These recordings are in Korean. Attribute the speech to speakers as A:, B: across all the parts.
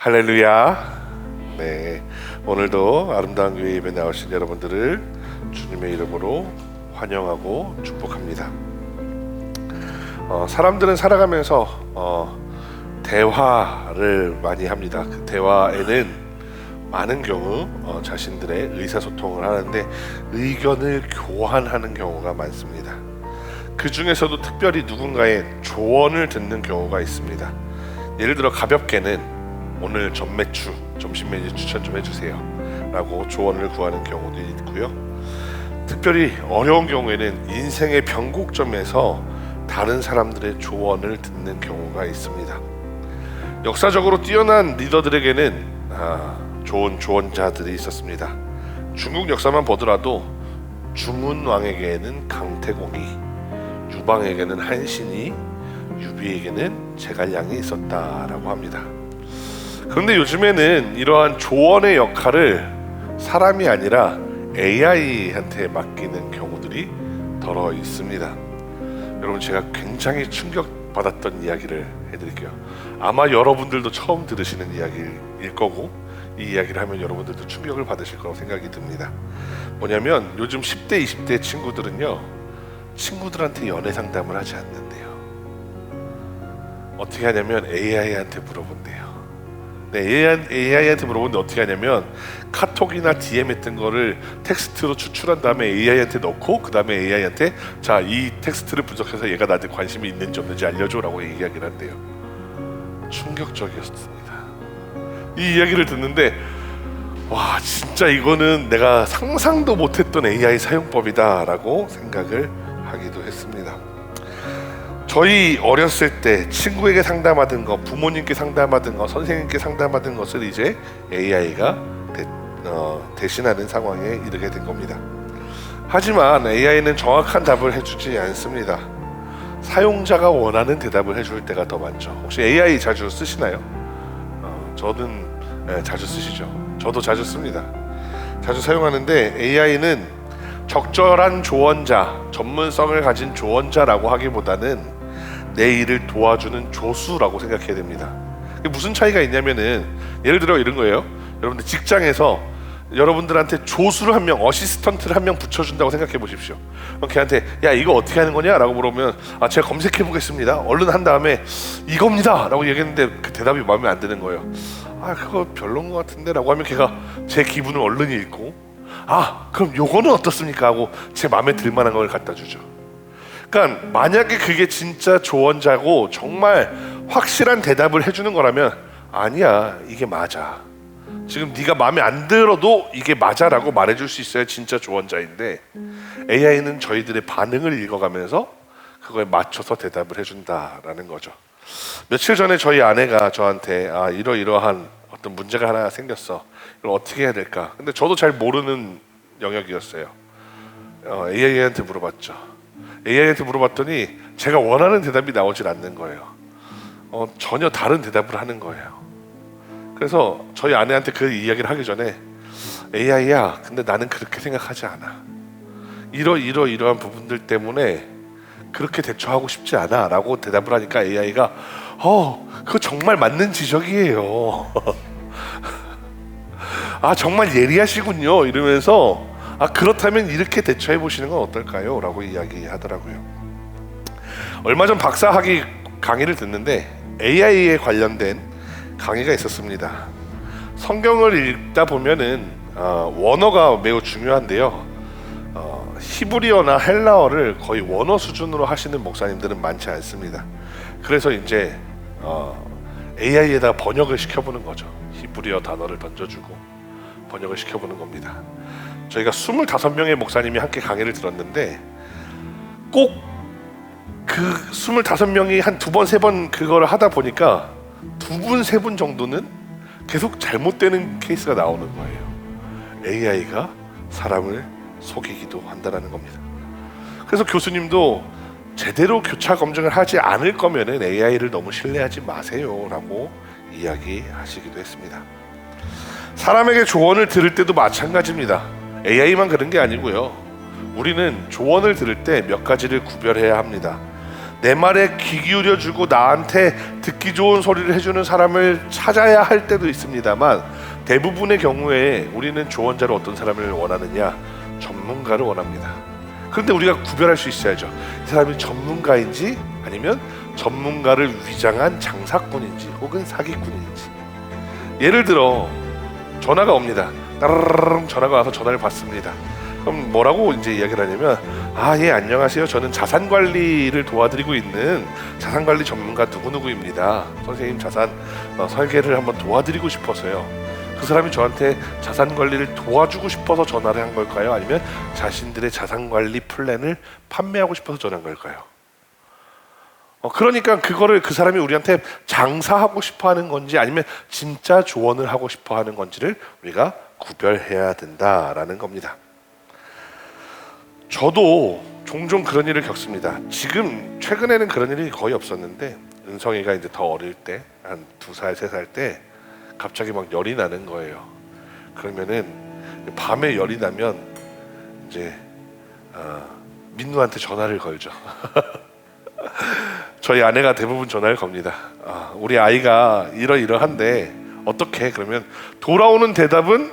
A: 할렐루야. 네, 오늘도 아름다운 교회 예배 나오신 여러분들을 주님의 이름으로 환영하고 축복합니다. 사람들은 살아가면서 대화를 많이 합니다. 그 대화에는 많은 경우 자신들의 의사소통을 하는데 의견을 교환하는 경우가 많습니다. 그 중에서도 특별히 누군가의 조언을 듣는 경우가 있습니다. 예를 들어 가볍게는 오늘 전매추, 점심 메뉴 추천 좀 해주세요 라고 조언을 구하는 경우도 있고요. 특별히 어려운 경우에는 인생의 변곡점에서 다른 사람들의 조언을 듣는 경우가 있습니다. 역사적으로 뛰어난 리더들에게는 좋은 조언자들이 있었습니다. 중국 역사만 보더라도 주문왕에게는 강태공이, 유방에게는 한신이, 유비에게는 제갈량이 있었다라고 합니다. 그런데 요즘에는 이러한 조언의 역할을 사람이 아니라 AI한테 맡기는 경우들이 더러 있습니다. 여러분, 제가 굉장히 충격받았던 이야기를 해드릴게요. 아마 여러분들도 처음 들으시는 이야기일 거고 이 이야기를 하면 여러분들도 충격을 받으실 거라고 생각이 듭니다. 뭐냐면 요즘 10대, 20대 친구들은요, 친구들한테 연애 상담을 하지 않는데요. 어떻게 하냐면 AI한테 물어본대요. 네, AI한테 물어보는데 어떻게 하냐면 카톡이나 DM 했던 거를 텍스트로 추출한 다음에 AI한테 넣고 그 다음에 AI한테 자, 이 텍스트를 분석해서 얘가 나한테 관심이 있는지 없는지 알려줘 라고 이야기를 한대요. 충격적이었습니다. 이 이야기를 듣는데 와, 진짜 이거는 내가 상상도 못했던 AI 사용법이다 라고 생각을 하기도 했습니다. 저희 어렸을 때 친구에게 상담하던 거, 부모님께 상담하던 거, 선생님께 상담하던 것을 이제 AI가 대신하는 상황에 이르게 된 겁니다. 하지만 AI는 정확한 답을 해주지 않습니다. 사용자가 원하는 대답을 해줄 때가 더 많죠. 혹시 AI 자주 쓰시나요? 저는 자주 쓰시죠. 저도 자주 씁니다. 자주 사용하는데 AI는 적절한 조언자, 전문성을 가진 조언자라고 하기보다는 내 일을 도와주는 조수라고 생각해야 됩니다. 무슨 차이가 있냐면은 예를 들어 이런 거예요. 여러분들 직장에서 여러분들한테 조수를 한 명, 어시스턴트를 한 명 붙여준다고 생각해 보십시오. 그럼 걔한테 야, 이거 어떻게 하는 거냐? 라고 물어보면 제가 검색해 보겠습니다. 얼른 한 다음에 이겁니다 라고 얘기했는데 그 대답이 마음에 안 드는 거예요. 그거 별론 것 같은데 라고 하면 걔가 제 기분을 얼른 읽고 그럼 요거는 어떻습니까? 하고 제 마음에 들 만한 걸 갖다 주죠. 그러니까 만약에 그게 진짜 조언자고 정말 확실한 대답을 해주는 거라면 아니야, 이게 맞아, 지금 네가 마음에 안 들어도 이게 맞아 라고 말해줄 수 있어야 진짜 조언자인데 AI는 저희들의 반응을 읽어가면서 그거에 맞춰서 대답을 해준다라는 거죠. 며칠 전에 저희 아내가 저한테 이러이러한 어떤 문제가 하나 생겼어, 이걸 어떻게 해야 될까? 근데 저도 잘 모르는 영역이었어요. AI한테 물어봤죠. AI한테 물어봤더니 제가 원하는 대답이 나오질 않는 거예요. 전혀 다른 대답을 하는 거예요. 그래서 저희 아내한테 그 이야기를 하기 전에 AI야, 근데 나는 그렇게 생각하지 않아. 이러한 부분들 때문에 그렇게 대처하고 싶지 않아 라고 대답을 하니까 AI가 그거 정말 맞는 지적이에요. 정말 예리하시군요 이러면서 그렇다면 이렇게 대처해 보시는 건 어떨까요? 라고 이야기하더라고요. 얼마 전 박사학위 강의를 듣는데 AI에 관련된 강의가 있었습니다. 성경을 읽다 보면은 원어가 매우 중요한데요. 히브리어나 헬라어를 거의 원어 수준으로 하시는 목사님들은 많지 않습니다. 그래서 이제 AI에다 번역을 시켜보는 거죠. 히브리어 단어를 던져주고 번역을 시켜보는 겁니다. 저희가 25명의 목사님이 함께 강의를 들었는데 꼭 그 25명이 한 2번, 3번 그걸 하다 보니까 2분, 3분 정도는 계속 잘못되는 케이스가 나오는 거예요. AI가 사람을 속이기도 한다는 겁니다. 그래서 교수님도 제대로 교차 검증을 하지 않을 거면은 AI를 너무 신뢰하지 마세요 라고 이야기하시기도 했습니다. 사람에게 조언을 들을 때도 마찬가지입니다. AI만 그런 게 아니고요. 우리는 조언을 들을 때 몇 가지를 구별해야 합니다. 내 말에 귀 기울여주고 나한테 듣기 좋은 소리를 해주는 사람을 찾아야 할 때도 있습니다만, 대부분의 경우에 우리는 조언자를 어떤 사람을 원하느냐? 전문가를 원합니다. 그런데 우리가 구별할 수 있어야죠. 이 사람이 전문가인지 아니면 전문가를 위장한 장사꾼인지 혹은 사기꾼인지. 예를 들어 전화가 옵니다. 따르릉 전화가 와서 전화를 받습니다. 그럼 뭐라고 이제 이야기를 하냐면, 예, 안녕하세요. 저는 자산관리를 도와드리고 있는 자산관리 전문가 누구누구입니다. 선생님 자산 설계를 한번 도와드리고 싶어서요. 그 사람이 저한테 자산관리를 도와주고 싶어서 전화를 한 걸까요? 아니면 자신들의 자산관리 플랜을 판매하고 싶어서 전화한 걸까요? 그러니까 그거를 그 사람이 우리한테 장사하고 싶어 하는 건지 아니면 진짜 조언을 하고 싶어 하는 건지를 우리가 구별해야 된다라는 겁니다. 저도 종종 그런 일을 겪습니다. 지금 최근에는 그런 일이 거의 없었는데, 은성이가 이제 더 어릴 때, 한 2살, 3살 때 갑자기 막 열이 나는 거예요. 그러면은 밤에 열이 나면 이제 민누한테 전화를 걸죠. 저희 아내가 대부분 전화를 겁니다. 우리 아이가 이러이러한데 어떻게? 그러면 돌아오는 대답은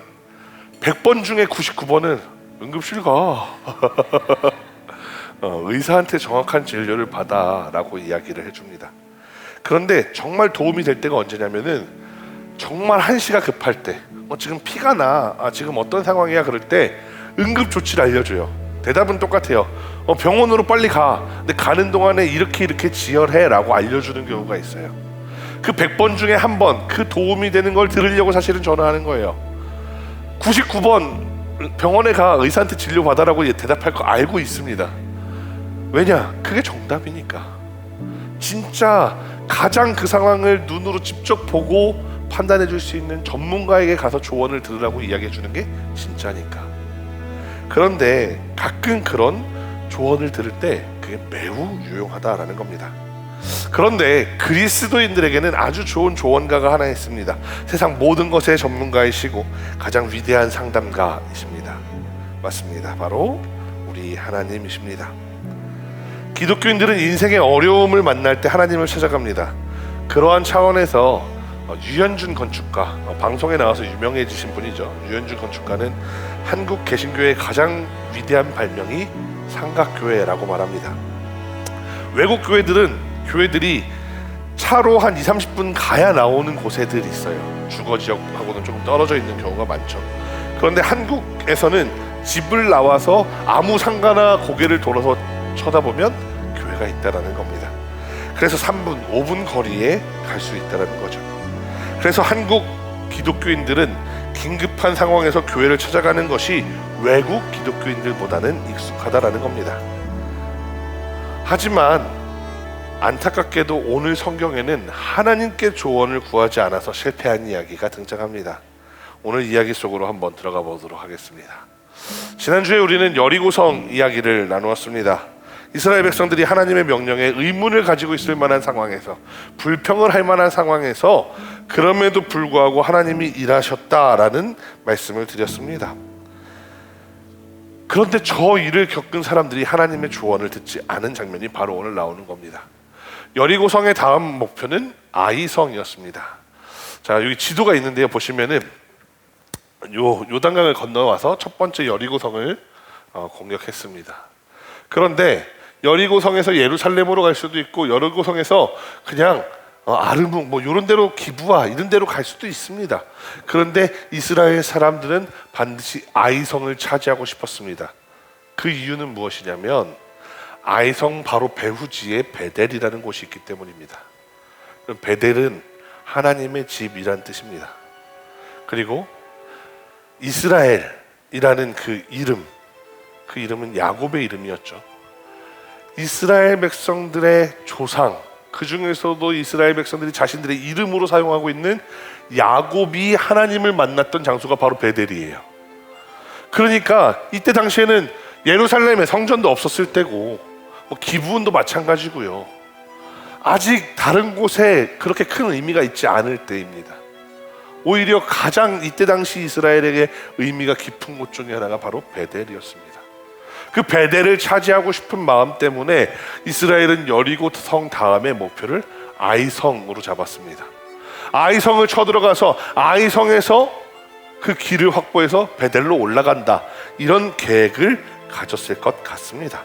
A: 100번 중에 99번은 응급실 가. 의사한테 정확한 진료를 받아 라고 이야기를 해줍니다. 그런데 정말 도움이 될 때가 언제냐면은 정말 한시가 급할 때, 지금 피가 나, 지금 어떤 상황이야, 그럴 때 응급조치를 알려줘요. 대답은 똑같아요. 병원으로 빨리 가. 근데 가는 동안에 이렇게 지혈해 라고 알려주는 경우가 있어요. 그 100번 중에 한 번 그 도움이 되는 걸 들으려고 사실은 전화하는 거예요. 99번 병원에 가, 의사한테 진료받아라고 대답할 거 알고 있습니다. 왜냐? 그게 정답이니까. 진짜 가장 그 상황을 눈으로 직접 보고 판단해 줄 수 있는 전문가에게 가서 조언을 들으라고 이야기해 주는 게 진짜니까. 그런데 가끔 그런 조언을 들을 때 그게 매우 유용하다라는 겁니다. 그런데 그리스도인들에게는 아주 좋은 조언가가 하나 있습니다. 세상 모든 것의 전문가이시고 가장 위대한 상담가이십니다. 맞습니다. 바로 우리 하나님이십니다. 기독교인들은 인생의 어려움을 만날 때 하나님을 찾아갑니다. 그러한 차원에서 유현준 건축가, 방송에 나와서 유명해지신 분이죠. 유현준 건축가는 한국 개신교의 가장 위대한 발명이 삼각교회라고 말합니다. 외국 교회들이 차로 한 20-30분 가야 나오는 곳에들 있어요. 주거 지역하고는 조금 떨어져 있는 경우가 많죠. 그런데 한국에서는 집을 나와서 아무 상가나 고개를 돌아서 쳐다보면 교회가 있다라는 겁니다. 그래서 3분, 5분 거리에 갈 수 있다라는 거죠. 그래서 한국 기독교인들은 긴급한 상황에서 교회를 찾아가는 것이 외국 기독교인들보다는 익숙하다라는 겁니다. 하지만 안타깝게도 오늘 성경에는 하나님께 조언을 구하지 않아서 실패한 이야기가 등장합니다. 오늘 이야기 속으로 한번 들어가 보도록 하겠습니다. 지난주에 우리는 여리고성 이야기를 나누었습니다. 이스라엘 백성들이 하나님의 명령에 의문을 가지고 있을 만한 상황에서, 불평을 할 만한 상황에서 그럼에도 불구하고 하나님이 일하셨다라는 말씀을 드렸습니다. 그런데 저 일을 겪은 사람들이 하나님의 조언을 듣지 않은 장면이 바로 오늘 나오는 겁니다. 여리고성의 다음 목표는 아이성이었습니다. 자, 여기 지도가 있는데요. 보시면은 요단강을 건너와서 첫 번째 여리고성을 공격했습니다. 그런데 여리고성에서 예루살렘으로 갈 수도 있고, 여리고성에서 그냥 아르묵 이런 데로, 기부아 이런 데로 갈 수도 있습니다. 그런데 이스라엘 사람들은 반드시 아이성을 차지하고 싶었습니다. 그 이유는 무엇이냐면 아이성 바로 배후지에 베델이라는 곳이 있기 때문입니다. 베델은 하나님의 집이란 뜻입니다. 그리고 이스라엘이라는 그 이름은 야곱의 이름이었죠. 이스라엘 백성들의 조상, 그 중에서도 이스라엘 백성들이 자신들의 이름으로 사용하고 있는 야곱이 하나님을 만났던 장소가 바로 베델이에요. 그러니까 이때 당시에는 예루살렘에 성전도 없었을 때고, 기브온도 마찬가지고요. 아직 다른 곳에 그렇게 큰 의미가 있지 않을 때입니다. 오히려 가장 이때 당시 이스라엘에게 의미가 깊은 곳 중에 하나가 바로 베델이었습니다. 그 베델을 차지하고 싶은 마음 때문에 이스라엘은 여리고 성 다음에 목표를 아이성으로 잡았습니다. 아이성을 쳐들어가서 아이성에서 그 길을 확보해서 베델로 올라간다, 이런 계획을 가졌을 것 같습니다.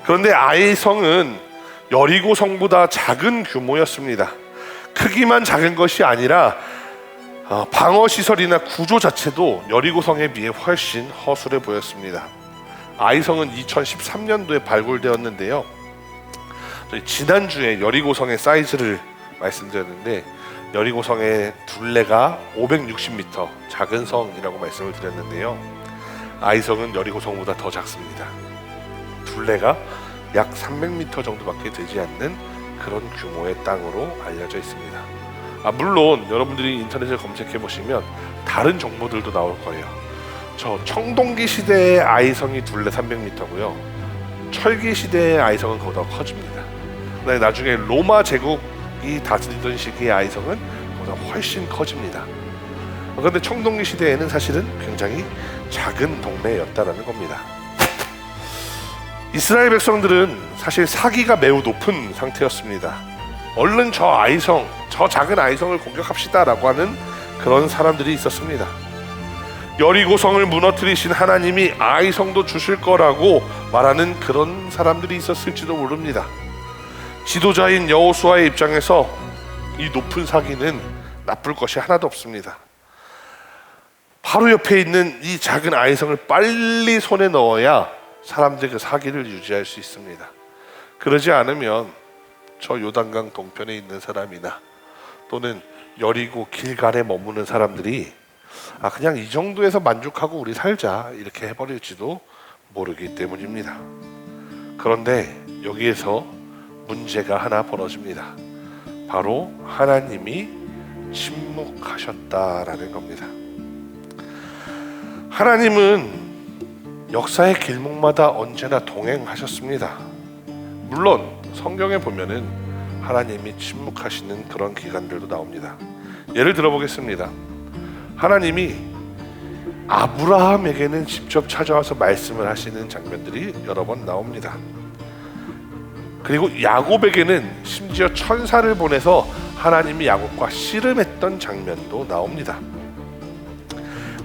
A: 그런데 아이성은 여리고 성보다 작은 규모였습니다. 크기만 작은 것이 아니라 방어 시설이나 구조 자체도 여리고 성에 비해 훨씬 허술해 보였습니다. 아이성은 2013년도에 발굴되었는데요. 저희 지난주에 여리고 성의 사이즈를 말씀드렸는데, 여리고 성의 둘레가 560m, 작은 성이라고 말씀을 드렸는데요. 아이성은 여리고 성보다 더 작습니다. 둘레가 약 300m 정도밖에 되지 않는 그런 규모의 땅으로 알려져 있습니다. 물론 여러분들이 인터넷에 검색해 보시면 다른 정보들도 나올 거예요. 저 청동기 시대의 아이성이 둘레 300m고요. 철기 시대의 아이성은 그보다 커집니다. 그다음에 나중에 로마 제국이 다스리던 시기의 아이성은 그보다 훨씬 커집니다. 그런데 청동기 시대에는 사실은 굉장히 작은 동네였다라는 겁니다. 이스라엘 백성들은 사실 사기가 매우 높은 상태였습니다. 얼른 저 아이성, 저 작은 아이성을 공격합시다 라고 하는 그런 사람들이 있었습니다. 여리고성을 무너뜨리신 하나님이 아이성도 주실 거라고 말하는 그런 사람들이 있었을지도 모릅니다. 지도자인 여호수아의 입장에서 이 높은 사기는 나쁠 것이 하나도 없습니다. 바로 옆에 있는 이 작은 아이성을 빨리 손에 넣어야 사람들이 그 사기를 유지할 수 있습니다. 그러지 않으면 저 요단강 동편에 있는 사람이나 또는 여리고 길간에 머무는 사람들이 그냥 이 정도에서 만족하고 우리 살자 이렇게 해버릴지도 모르기 때문입니다. 그런데 여기에서 문제가 하나 벌어집니다. 바로 하나님이 침묵하셨다라는 겁니다. 하나님은 역사의 길목마다 언제나 동행하셨습니다. 물론 성경에 보면은 하나님이 침묵하시는 그런 기간들도 나옵니다. 예를 들어보겠습니다. 하나님이 아브라함에게는 직접 찾아와서 말씀을 하시는 장면들이 여러 번 나옵니다. 그리고 야곱에게는 심지어 천사를 보내서 하나님이 야곱과 씨름했던 장면도 나옵니다.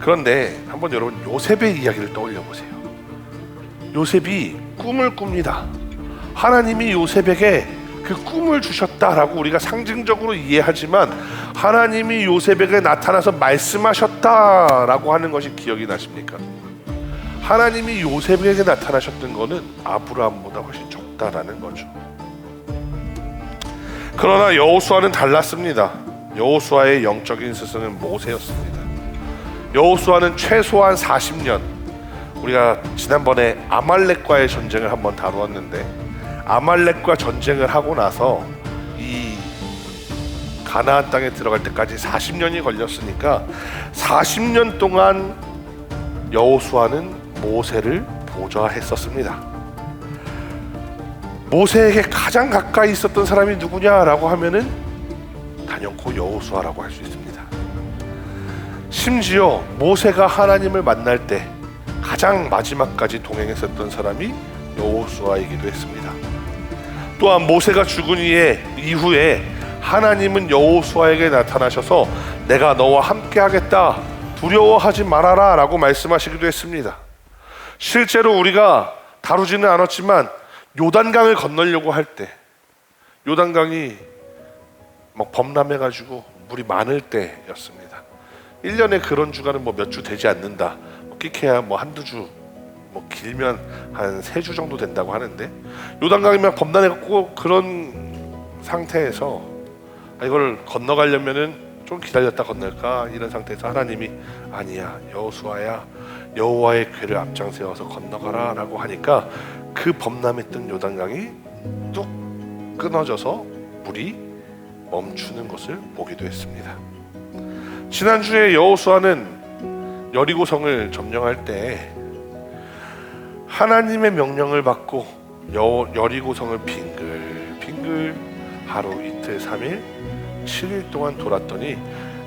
A: 그런데 한번 여러분 요셉의 이야기를 떠올려 보세요. 요셉이 꿈을 꿉니다. 하나님이 요셉에게 그 꿈을 주셨다라고 우리가 상징적으로 이해하지만 하나님이 요셉에게 나타나서 말씀하셨다라고 하는 것이 기억이 나십니까? 하나님이 요셉에게 나타나셨던 것은 아브라함보다 훨씬 적다라는 거죠. 그러나 여호수아는 달랐습니다. 여호수아의 영적인 스승은 모세였습니다. 여호수아는 최소한 40년, 우리가 지난번에 아말렉과의 전쟁을 한번 다루었는데 아말렉과 전쟁을 하고 나서 이 가나안 땅에 들어갈 때까지 40년이 걸렸으니까 40년 동안 여호수아는 모세를 보좌했었습니다. 모세에게 가장 가까이 있었던 사람이 누구냐라고 하면은 단연코 여호수아라고 할 수 있습니다. 심지어 모세가 하나님을 만날 때 가장 마지막까지 동행했었던 사람이 여호수아이기도 했습니다. 또한 모세가 죽은 이후에 하나님은 여호수아에게 나타나셔서 내가 너와 함께 하겠다, 두려워하지 말아라 라고 말씀하시기도 했습니다. 실제로 우리가 다루지는 않았지만 요단강을 건너려고 할 때, 요단강이 막 범람해가지고 물이 많을 때였습니다. 1년에 그런 주간은 몇 주 되지 않는다, 끼케야 한두 주, 길면 한 3주 정도 된다고 하는데 요단강이면 범람해갖고 그런 상태에서 이걸 건너가려면은 좀 기다렸다 건널까 이런 상태에서 하나님이 아니야 여호수아야, 여호와의 궤를 앞장 세워서 건너가라 라고 하니까 그 범람했던 요단강이 뚝 끊어져서 물이 멈추는 것을 보기도 했습니다. 지난주에 여호수아는 여리고성을 점령할 때 하나님의 명령을 받고 여리고성을 빙글빙글 하루 이틀 3일 7일 동안 돌았더니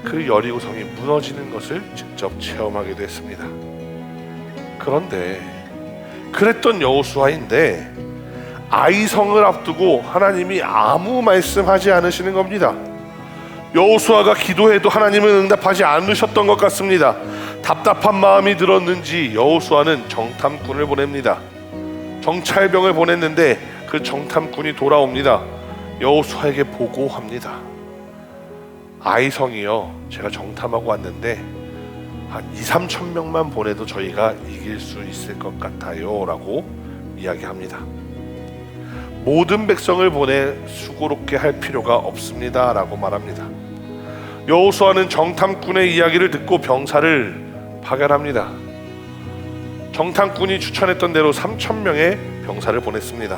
A: 그 여리고성이 무너지는 것을 직접 체험하기도 했습니다. 그런데 그랬던 여호수아인데 아이성을 앞두고 하나님이 아무 말씀하지 않으시는 겁니다. 여호수아가 기도해도 하나님은 응답하지 않으셨던 것 같습니다. 답답한 마음이 들었는지 여호수아는 정탐꾼을 보냅니다. 정찰병을 보냈는데 그 정탐꾼이 돌아옵니다. 여호수아에게 보고합니다. 아이성이요, 제가 정탐하고 왔는데 한 2-3천 명만 보내도 저희가 이길 수 있을 것 같아요 라고 이야기합니다. 모든 백성을 보내 수고롭게 할 필요가 없습니다 라고 말합니다. 여호수아는 정탐꾼의 이야기를 듣고 병사를 파견합니다. 정탐꾼이 추천했던 대로 3,000명의 병사를 보냈습니다.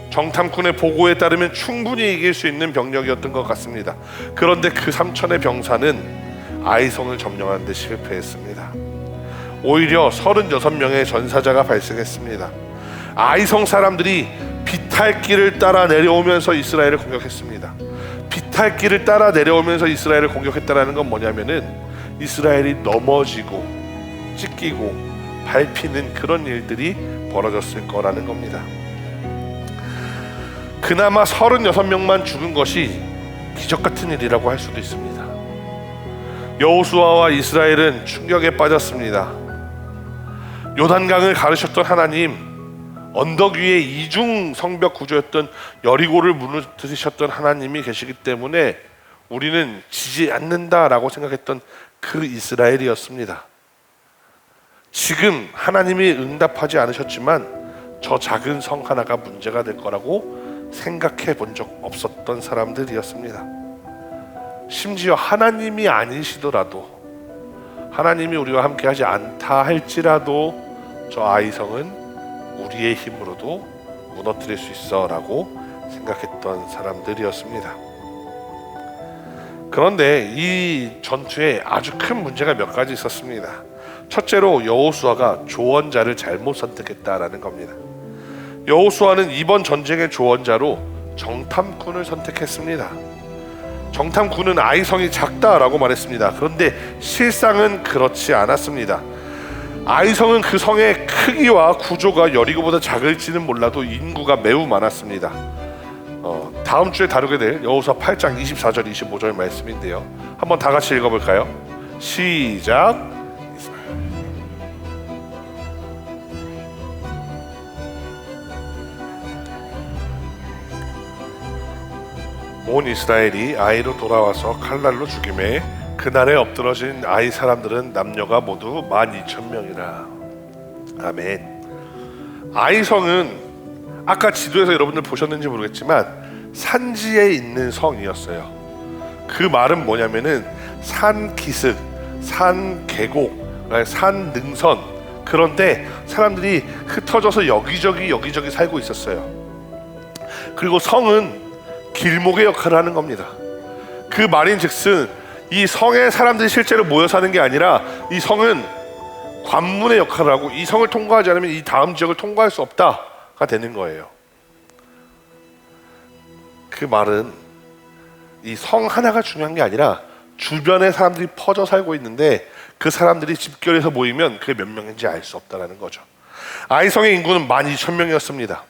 A: 정탐꾼의 보고에 따르면 충분히 이길 수 있는 병력이었던 것 같습니다. 그런데 그 3,000의 병사는 아이성을 점령하는 데 실패했습니다. 오히려 36명의 전사자가 발생했습니다. 아이성 사람들이 비탈길을 따라 내려오면서 이스라엘을 공격했습니다. 비탈길을 따라 내려오면서 이스라엘을 공격했다는 건 뭐냐면은 이스라엘이 넘어지고 찢기고 밟히는 그런 일들이 벌어졌을 거라는 겁니다. 그나마 36명만 죽은 것이 기적 같은 일이라고 할 수도 있습니다. 여호수아와 이스라엘은 충격에 빠졌습니다. 요단강을 가르셨던 하나님, 언덕 위에 이중 성벽 구조였던 여리고를 무너뜨리셨던 하나님이 계시기 때문에 우리는 지지 않는다라고 생각했던 그 이스라엘이었습니다. 지금 하나님이 응답하지 않으셨지만 저 작은 성 하나가 문제가 될 거라고 생각해 본 적 없었던 사람들이었습니다. 심지어 하나님이 아니시더라도, 하나님이 우리와 함께 하지 않다 할지라도 저 아이성은 우리의 힘으로도 무너뜨릴 수 있어 라고 생각했던 사람들이었습니다. 그런데 이 전투에 아주 큰 문제가 몇 가지 있었습니다. 첫째로 여호수아가 조언자를 잘못 선택했다라는 겁니다. 여호수아는 이번 전쟁의 조언자로 정탐꾼을 선택했습니다. 정탐꾼은 아이성이 작다라고 말했습니다. 그런데 실상은 그렇지 않았습니다. 아이성은 그 성의 크기와 구조가 여리고보다 작을지는 몰라도 인구가 매우 많았습니다. 다음 주에 다루게 될 여호수아 8장 24절 25절 말씀인데요, 한번 다 같이 읽어볼까요? 시작. 온 이스라엘이 아이로 돌아와서 칼날로 죽임에 그날에 엎드러진 아이 사람들은 남녀가 모두 12,000명이라. 아멘. 아이성은 아까 지도에서 여러분들 보셨는지 모르겠지만 산지에 있는 성이었어요. 그 말은 뭐냐면은 산 기슭, 산 계곡, 산 능선, 그런데 사람들이 흩어져서 여기저기 살고 있었어요. 그리고 성은 길목의 역할을 하는 겁니다. 그 말인즉슨 이 성에 사람들이 실제로 모여 사는 게 아니라 이 성은 관문의 역할을 하고, 이 성을 통과하지 않으면 이 다음 지역을 통과할 수 없다가 되는 거예요. 그 말은 이 성 하나가 중요한 게 아니라 주변에 사람들이 퍼져 살고 있는데 그 사람들이 집결해서 모이면 그게 몇 명인지 알 수 없다는 거죠. 아이성의 인구는 12,000명이었습니다.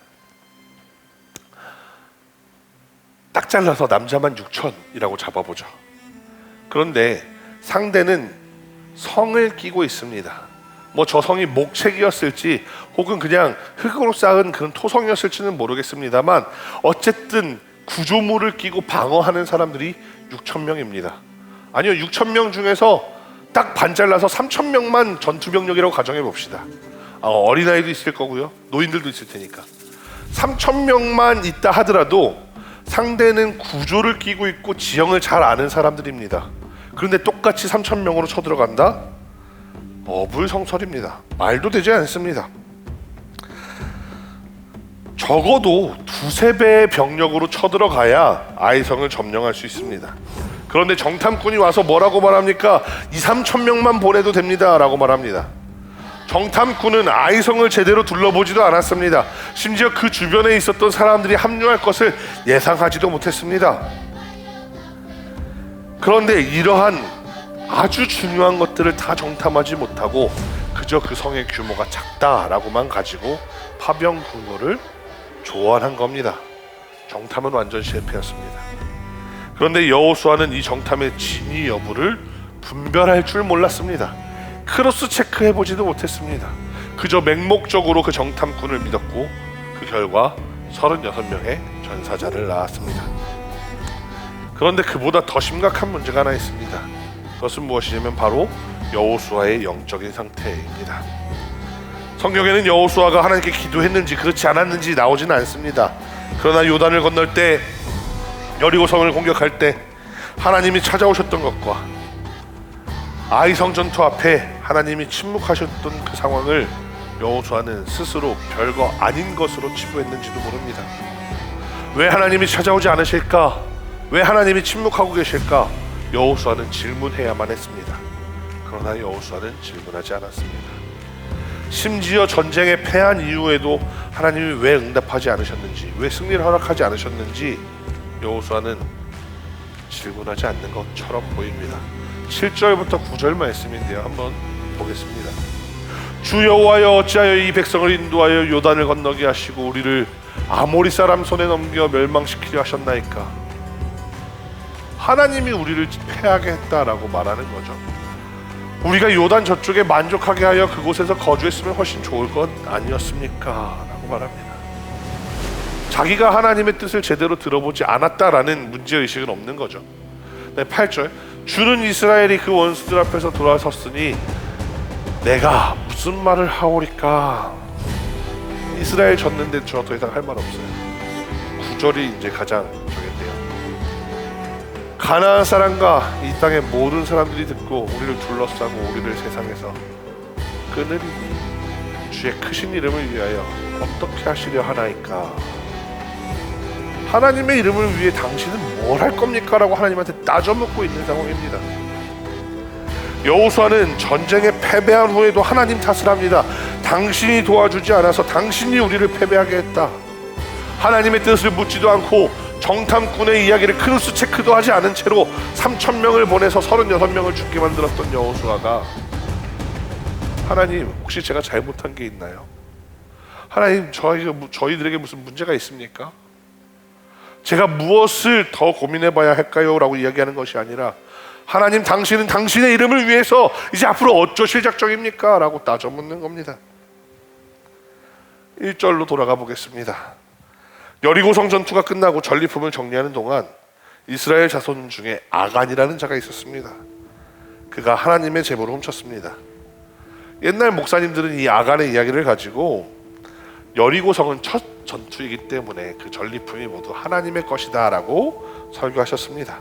A: 딱 잘라서 남자만 6,000이라고 잡아보죠. 그런데 상대는 성을 끼고 있습니다. 뭐 저 성이 목책이었을지 혹은 그냥 흙으로 쌓은 그런 토성이었을지는 모르겠습니다만 어쨌든 구조물을 끼고 방어하는 사람들이 6,000명입니다. 아니요, 6,000명 중에서 딱 반 잘라서 3,000명만 전투병력이라고 가정해 봅시다. 어린아이도 있을 거고요, 노인들도 있을 테니까 3,000명만 있다 하더라도 상대는 구조를 끼고 있고 지형을 잘 아는 사람들입니다. 그런데 똑같이 3,000명으로 쳐들어간다? 어불성설입니다. 말도 되지 않습니다. 적어도 2-3배의 병력으로 쳐들어가야 아이성을 점령할 수 있습니다. 그런데 정탐꾼이 와서 뭐라고 말합니까? 2-3,000명만 보내도 됩니다 라고 말합니다. 정탐꾼은 아이성을 제대로 둘러보지도 않았습니다. 심지어 그 주변에 있었던 사람들이 합류할 것을 예상하지도 못했습니다. 그런데 이러한 아주 중요한 것들을 다 정탐하지 못하고 그저 그저 그 성의 규모가 작다라고만 가지고 파병 군거를 조언한 겁니다. 정탐은 완전 실패였습니다. 그런데 여호수아는 이 정탐의 진위 여부를 분별할 줄 몰랐습니다. 크로스 체크해보지도 못했습니다. 그저 맹목적으로 그 정탐꾼을 믿었고 그 결과 36명의 전사자를 낳았습니다. 그런데 그보다 더 심각한 문제가 하나 있습니다. 그것은 무엇이냐면 바로 여호수아의 영적인 상태입니다. 성경에는 여호수아가 하나님께 기도했는지 그렇지 않았는지 나오지는 않습니다. 그러나 요단을 건널 때, 여리고성을 공격할 때 하나님이 찾아오셨던 것과 아이성 전투 앞에 하나님이 침묵하셨던 그 상황을 여호수아는 스스로 별거 아닌 것으로 치부했는지도 모릅니다. 왜 하나님이 찾아오지 않으실까? 왜 하나님이 침묵하고 계실까? 여호수아는 질문해야만 했습니다. 그러나 여호수아는 질문하지 않았습니다. 심지어 전쟁에 패한 이후에도 하나님이 왜 응답하지 않으셨는지, 왜 승리를 허락하지 않으셨는지 여호수아는 질문하지 않는 것처럼 보입니다. 7절부터 9절 말씀인데요, 한번 보겠습니다. 주 여호와여, 어찌하여 이 백성을 인도하여 요단을 건너게 하시고 우리를 아모리 사람 손에 넘겨 멸망시키려 하셨나이까? 하나님이 우리를 패하게 했다라고 말하는 거죠. 우리가 요단 저쪽에 만족하게 하여 그곳에서 거주했으면 훨씬 좋을 것 아니었습니까? 라고 말합니다. 자기가 하나님의 뜻을 제대로 들어보지 않았다라는 문제의식은 없는 거죠. 8절, 주는 이스라엘이 그 원수들 앞에서 돌아섰으니 내가 무슨 말을 하오리까? 이스라엘 졌는데 저 더 이상 할 말 없어요. 9절이 이제 가장 저긴데요. 가나안 사람과 이 땅의 모든 사람들이 듣고 우리를 둘러싸고 우리를 세상에서 끊으리니 주의 크신 이름을 위하여 어떻게 하시려 하나이까? 하나님의 이름을 위해 당신은 뭘 할 겁니까? 라고 하나님한테 따져묻고 있는 상황입니다. 여호수아는 전쟁에 패배한 후에도 하나님 탓을 합니다. 당신이 도와주지 않아서 당신이 우리를 패배하게 했다. 하나님의 뜻을 묻지도 않고 정탐꾼의 이야기를 크로스 체크도 하지 않은 채로 3,000명을 보내서 36명을 죽게 만들었던 여호수아가 하나님, 혹시 제가 잘못한 게 있나요? 하나님, 저희들에게 무슨 문제가 있습니까? 제가 무엇을 더 고민해 봐야 할까요? 라고 이야기하는 것이 아니라 하나님, 당신은 당신의 이름을 위해서 이제 앞으로 어쩌실 작정입니까? 라고 따져묻는 겁니다. 1절로 돌아가 보겠습니다. 여리고성 전투가 끝나고 전리품을 정리하는 동안 이스라엘 자손 중에 아간이라는 자가 있었습니다. 그가 하나님의 제물을 훔쳤습니다. 옛날 목사님들은 이 아간의 이야기를 가지고 여리고성은 첫 전투이기 때문에 그 전리품이 모두 하나님의 것이다 라고 설교하셨습니다.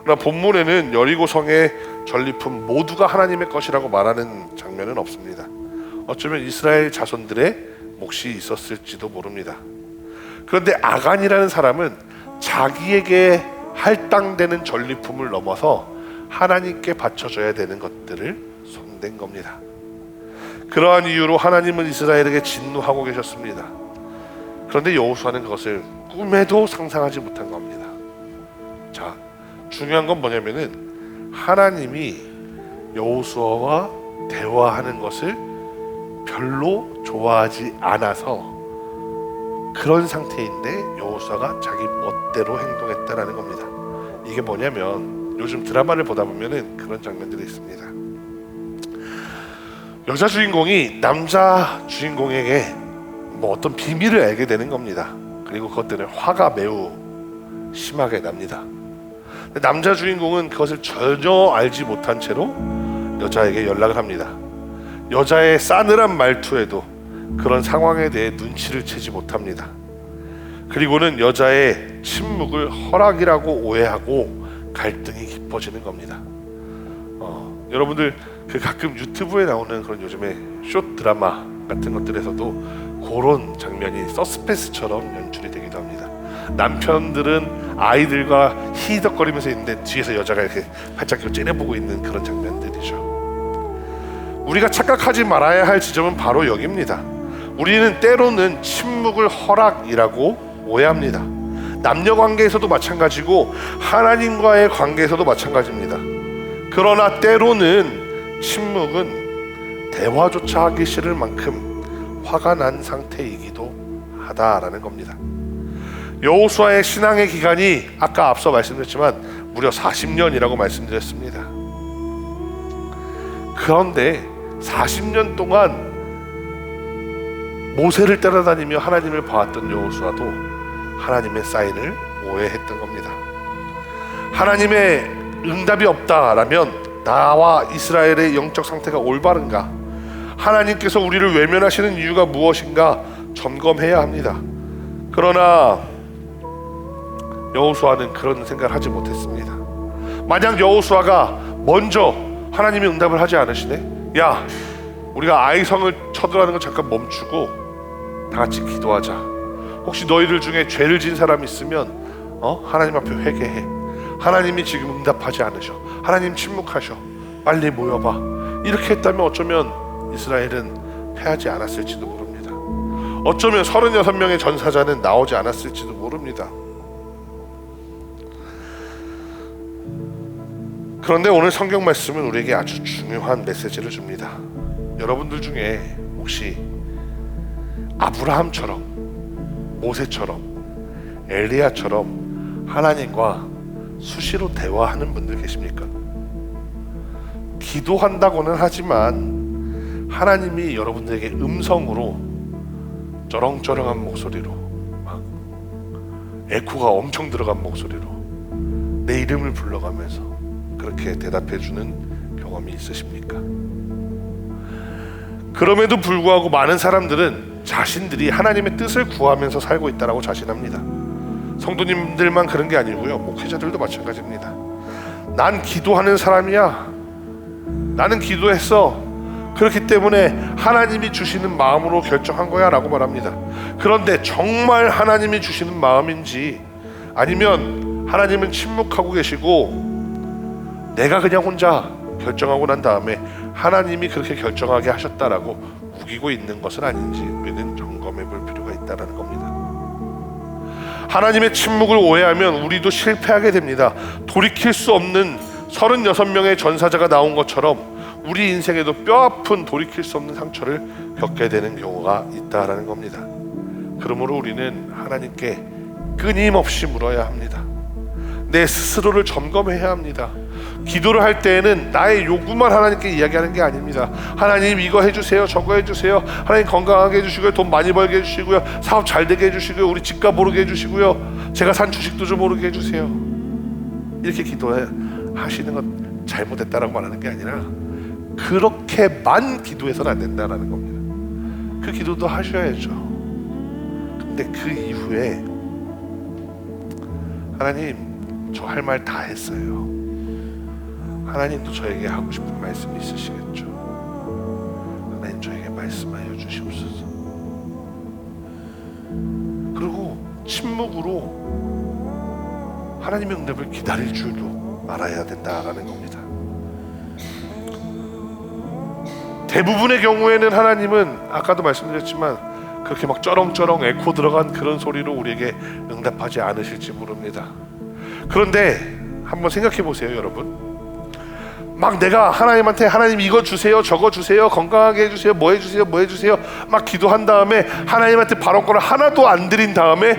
A: 그러나 본문에는 여리고성의 전리품 모두가 하나님의 것이라고 말하는 장면은 없습니다. 어쩌면 이스라엘 자손들의 몫이 있었을지도 모릅니다. 그런데 아간이라는 사람은 자기에게 할당되는 전리품을 넘어서 하나님께 바쳐줘야 되는 것들을 손댄 겁니다. 그러한 이유로 하나님은 이스라엘에게 진노하고 계셨습니다. 그런데 여호수아는 그것을 꿈에도 상상하지 못한 겁니다. 자, 중요한 건 뭐냐면은 하나님이 여호수아와 대화하는 것을 별로 좋아하지 않아서 그런 상태인데 여호수아가 자기 멋대로 행동했다라는 겁니다. 이게 뭐냐면 요즘 드라마를 보다 보면은 그런 장면들이 있습니다. 여자 주인공이 남자 주인공에게 뭐 어떤 비밀을 알게 되는 겁니다. 그리고 그것 때문에 화가 매우 심하게 납니다. 남자 주인공은 그것을 전혀 알지 못한 채로 여자에게 연락을 합니다. 여자의 싸늘한 말투에도 그런 상황에 대해 눈치를 채지 못합니다. 그리고는 여자의 침묵을 허락이라고 오해하고 갈등이 깊어지는 겁니다. 여러분들 그 가끔 유튜브에 나오는 그런 요즘에 숏 드라마 같은 것들에서도 그런 장면이 서스펜스처럼 연출이 되기도 합니다. 남편들은 아이들과 히덕거리면서 있는데 뒤에서 여자가 이렇게 팔짝 째려보고 있는 그런 장면들이죠. 우리가 착각하지 말아야 할 지점은 바로 여기입니다. 우리는 때로는 침묵을 허락이라고 오해합니다. 남녀 관계에서도 마찬가지고 하나님과의 관계에서도 마찬가지입니다. 그러나 때로는 침묵은 대화조차 하기 싫을 만큼 화가 난 상태이기도 하다라는 겁니다. 여호수아의 신앙의 기간이 아까 앞서 말씀드렸지만 무려 40년이라고 말씀드렸습니다. 그런데 40년 동안 모세를 따라다니며 하나님을 봐왔던 여호수아도 하나님의 사인을 오해했던 겁니다. 하나님의 응답이 없다라면 나와 이스라엘의 영적 상태가 올바른가? 하나님께서 우리를 외면하시는 이유가 무엇인가 점검해야 합니다. 그러나 여호수아는 그런 생각을 하지 못했습니다. 만약 여호수아가 먼저 하나님이 응답을 하지 않으시네? 야, 우리가 아이성을 쳐들어가는 거 잠깐 멈추고 다 같이 기도하자. 혹시 너희들 중에 죄를 지은 사람 있으면 하나님 앞에 회개해. 하나님이 지금 응답하지 않으셔. 하나님 침묵하셔. 빨리 모여봐. 이렇게 했다면 어쩌면 이스라엘은 패하지 않았을지도 모릅니다. 어쩌면 36명의 전사자는 나오지 않았을지도 모릅니다. 그런데 오늘 성경 말씀은 우리에게 아주 중요한 메시지를 줍니다. 여러분들 중에 혹시 아브라함처럼, 모세처럼, 엘리야처럼 하나님과 수시로 대화하는 분들 계십니까? 기도한다고는 하지만 하나님이 여러분들에게 음성으로 쩌렁쩌렁한 목소리로, 막 에코가 엄청 들어간 목소리로 내 이름을 불러가면서 그렇게 대답해주는 경험이 있으십니까? 그럼에도 불구하고 많은 사람들은 자신들이 하나님의 뜻을 구하면서 살고 있다고 자신합니다. 성도님들만 그런 게 아니고요, 목회자들도 마찬가지입니다. 난 기도하는 사람이야. 나는 기도했어. 그렇기 때문에 하나님이 주시는 마음으로 결정한 거야 라고 말합니다. 그런데 정말 하나님이 주시는 마음인지, 아니면 하나님은 침묵하고 계시고 내가 그냥 혼자 결정하고 난 다음에 하나님이 그렇게 결정하게 하셨다라고 우기고 있는 것은 아닌지 우리는 점검해 볼 필요가 있다는 겁니다. 하나님의 침묵을 오해하면 우리도 실패하게 됩니다. 돌이킬 수 없는 36명의 전사자가 나온 것처럼 우리 인생에도 뼈아픈 돌이킬 수 없는 상처를 겪게 되는 경우가 있다라는 겁니다. 그러므로 우리는 하나님께 끊임없이 물어야 합니다. 내 스스로를 점검해야 합니다. 기도를 할 때에는 나의 요구만 하나님께 이야기하는 게 아닙니다. 하나님 이거 해주세요, 저거 해주세요. 하나님 건강하게 해주시고요, 돈 많이 벌게 해주시고요, 사업 잘 되게 해주시고요, 우리 집값 오르게 해주시고요, 제가 산 주식도 좀 오르게 해주세요. 이렇게 기도하시는 건 잘못했다라고 말하는 게 아니라 그렇게만 기도해서는 안 된다라는 겁니다. 그 기도도 하셔야죠. 근데 그 이후에 하나님 저 할 말 다 했어요. 하나님도 저에게 하고 싶은 말씀이 있으시겠죠. 하나님 저에게 말씀하여 주시옵소서. 그리고 침묵으로 하나님의 응답을 기다릴 줄도 알아야 된다라는 겁니다. 대부분의 경우에는 하나님은 아까도 말씀드렸지만 그렇게 막 쩌렁쩌렁 에코 들어간 그런 소리로 우리에게 응답하지 않으실지 모릅니다. 그런데 한번 생각해 보세요, 여러분. 막 내가 하나님한테 하나님 이거 주세요, 저거 주세요, 건강하게 해주세요, 뭐 해주세요, 뭐 해주세요 막 기도한 다음에 하나님한테 발언권을 하나도 안 드린 다음에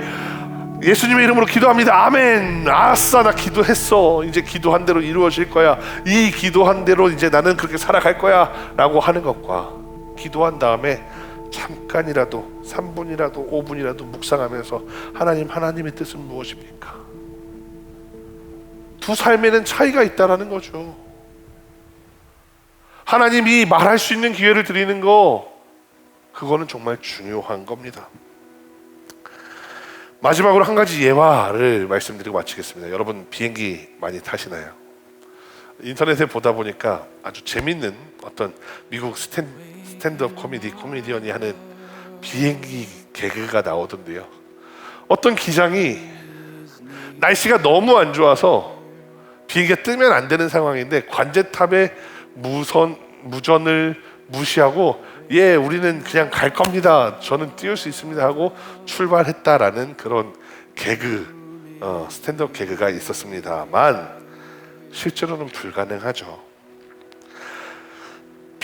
A: 예수님의 이름으로 기도합니다. 아멘. 아싸, 나 기도했어. 이제 기도한 대로 이루어질 거야. 이 기도한 대로 이제 나는 그렇게 살아갈 거야 라고 하는 것과 기도한 다음에 잠깐이라도 3분이라도 5분이라도 묵상하면서 하나님, 하나님의 뜻은 무엇입니까? 두 삶에는 차이가 있다라는 거죠. 하나님이 말할 수 있는 기회를 드리는 거, 그거는 정말 중요한 겁니다. 마지막으로 한 가지 예화를 말씀드리고 마치겠습니다. 여러분 비행기 많이 타시나요? 인터넷에 보다 보니까 아주 재밌는 어떤 미국 스탠드업 코미디언이 하는 비행기 개그가 나오던데요. 어떤 기장이 날씨가 너무 안 좋아서 비행기가 뜨면 안 되는 상황인데 관제탑에 무전을 무시하고 예, 우리는 그냥 갈 겁니다. 저는 띄울 수 있습니다 하고 출발했다라는 그런 개그, 스탠드업 개그가 있었습니다만 실제로는 불가능하죠.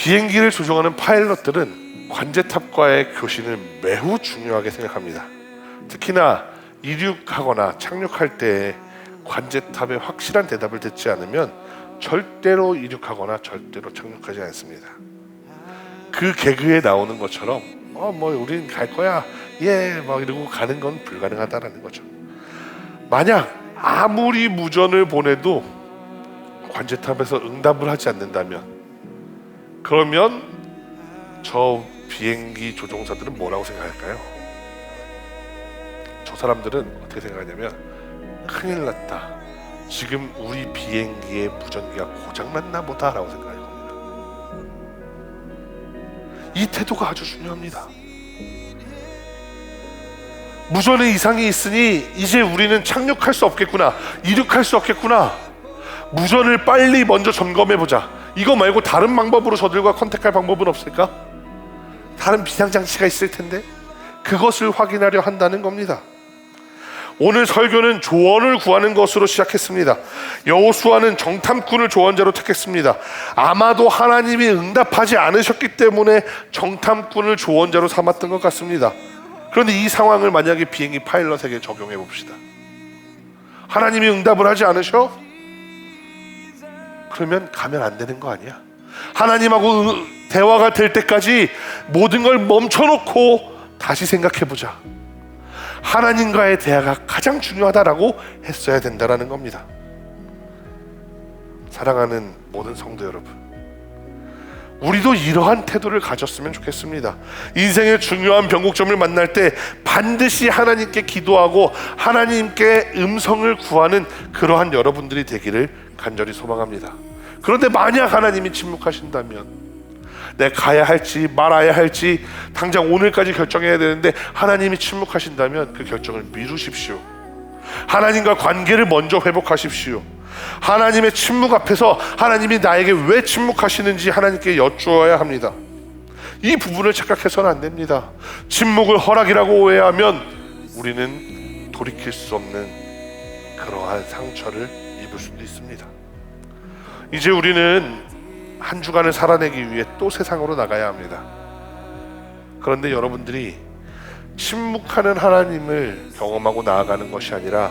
A: 비행기를 조종하는 파일럿들은 관제탑과의 교신을 매우 중요하게 생각합니다. 특히나 이륙하거나 착륙할 때 관제탑의 확실한 대답을 듣지 않으면 절대로 이륙하거나 절대로 착륙하지 않습니다. 그 개그에 나오는 것처럼 우린 갈 거야 이러고 가는 건 불가능하다라는 거죠. 만약 아무리 무전을 보내도 관제탑에서 응답을 하지 않는다면, 그러면 저 비행기 조종사들은 뭐라고 생각할까요? 저 사람들은 어떻게 생각하냐면, 큰일 났다, 지금 우리 비행기의 무전기가 고장났나 보다 라고 생각할 겁니다. 이 태도가 아주 중요합니다. 무전에 이상이 있으니 이제 우리는 착륙할 수 없겠구나, 이륙할 수 없겠구나, 무전을 빨리 먼저 점검해보자. 이거 말고 다른 방법으로 저들과 컨택할 방법은 없을까? 다른 비상장치가 있을 텐데 그것을 확인하려 한다는 겁니다. 오늘 설교는 조언을 구하는 것으로 시작했습니다. 여호수아는 정탐꾼을 조언자로 택했습니다. 아마도 하나님이 응답하지 않으셨기 때문에 정탐꾼을 조언자로 삼았던 것 같습니다. 그런데 이 상황을 만약에 비행기 파일럿에게 적용해 봅시다. 하나님이 응답을 하지 않으셔? 그러면 가면 안 되는 거 아니야? 하나님하고 대화가 될 때까지 모든 걸 멈춰놓고 다시 생각해보자. 하나님과의 대화가 가장 중요하다라고 했어야 된다라는 겁니다. 사랑하는 모든 성도 여러분, 우리도 이러한 태도를 가졌으면 좋겠습니다. 인생의 중요한 변곡점을 만날 때 반드시 하나님께 기도하고 하나님께 음성을 구하는 그러한 여러분들이 되기를 간절히 소망합니다. 그런데 만약 하나님이 침묵하신다면, 내가 가야 할지 말아야 할지 당장 오늘까지 결정해야 되는데 하나님이 침묵하신다면 그 결정을 미루십시오. 하나님과 관계를 먼저 회복하십시오. 하나님의 침묵 앞에서 하나님이 나에게 왜 침묵하시는지 하나님께 여쭈어야 합니다. 이 부분을 착각해서는 안 됩니다. 침묵을 허락이라고 오해하면 우리는 돌이킬 수 없는 그러한 상처를 입을 수도 있습니다. 이제 우리는 한 주간을 살아내기 위해 또 세상으로 나가야 합니다. 그런데 여러분들이 침묵하는 하나님을 경험하고 나아가는 것이 아니라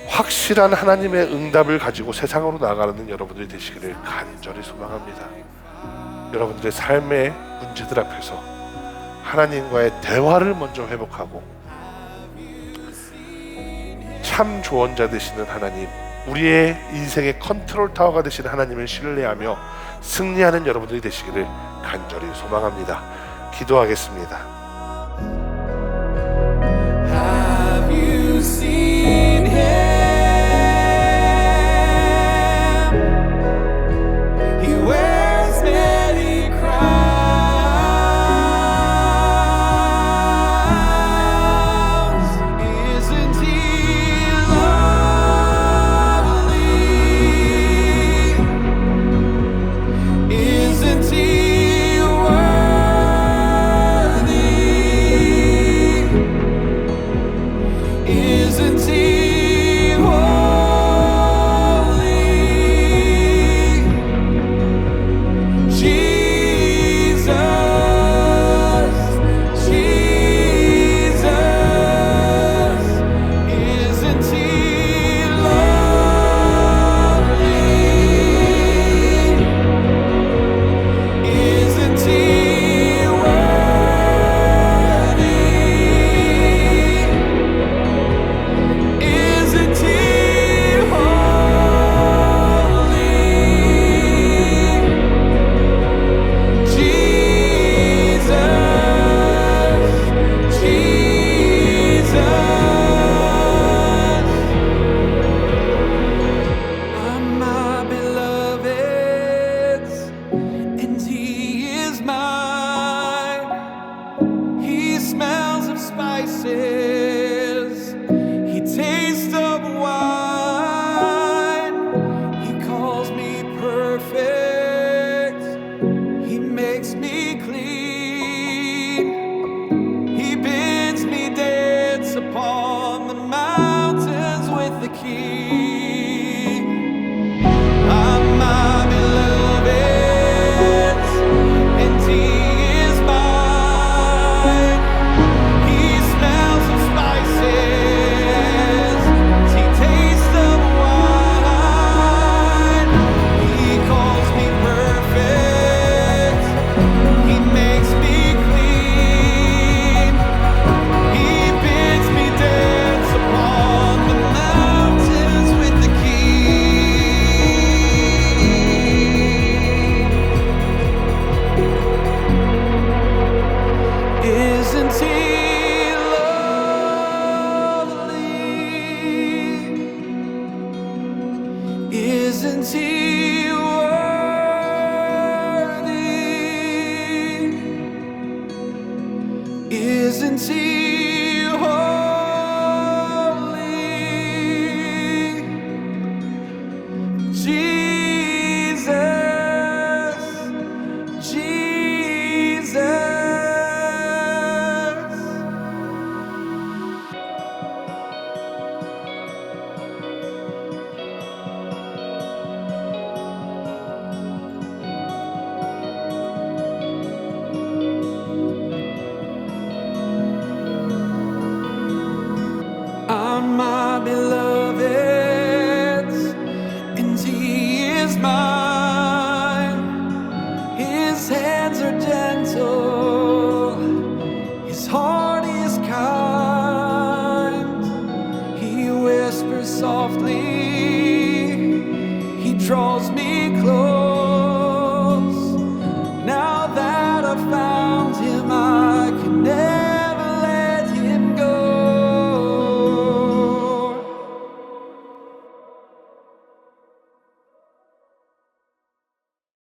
A: 확실한 하나님의 응답을 가지고 세상으로 나아가는 여러분들이 되시기를 간절히 소망합니다. 여러분들의 삶의 문제들 앞에서 하나님과의 대화를 먼저 회복하고 참 조언자 되시는 하나님, 우리의 인생의 컨트롤 타워가 되시는 하나님을 신뢰하며 승리하는 여러분들이 되시기를 간절히 소망합니다. 기도하겠습니다. Have you seen him? He wears many crowns. Isn't he lovely? Isn't he worthy?
B: softly